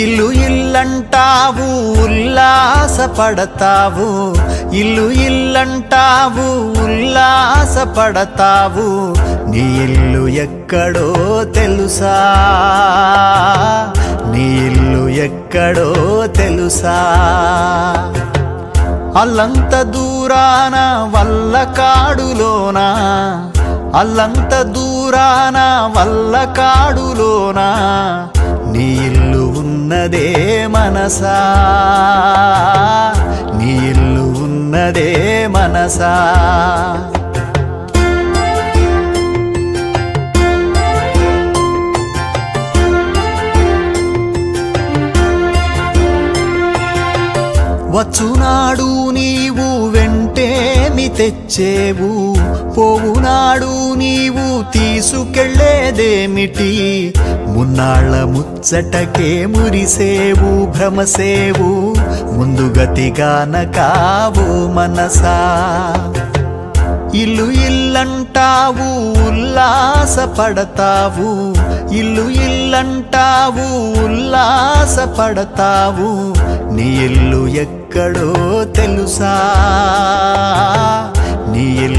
ఇల్లు ఇల్లంటావు ఉల్లాసపడతావు, ఇల్లు ఇల్లంటావు ఉల్లాసపడతావు, నీ ఇల్లు ఎక్కడో తెలుసా, నీ ఇల్లు ఎక్కడో తెలుసా. అల్లంత దూరాన వల్లకాడులోన, అల్లంత దూరాన వల్లకాడులోన, నీ ఇల్లు ఉన్నదే మనసా, నీ ఇల్లు ఉన్నదే మనసా. వచ్చునాడు నీవు వెంటేమి తెచ్చేవు, పోవునాడు నీవు తీసుకెళ్ళేదేమిటి, మున్నాళ్ళ ముచ్చటకే మురిసేవు భ్రమసేవు, ముందుగతిగాన కావు మనసా. ఇల్లు ఇల్లంటావు ఉల్లాసపడతావు, ఇల్లు ఇల్లంటావు ఉల్లాసపడతావు, నీ ఇల్లు ఎక్కడో తెలుసా, నీ ఇల్లు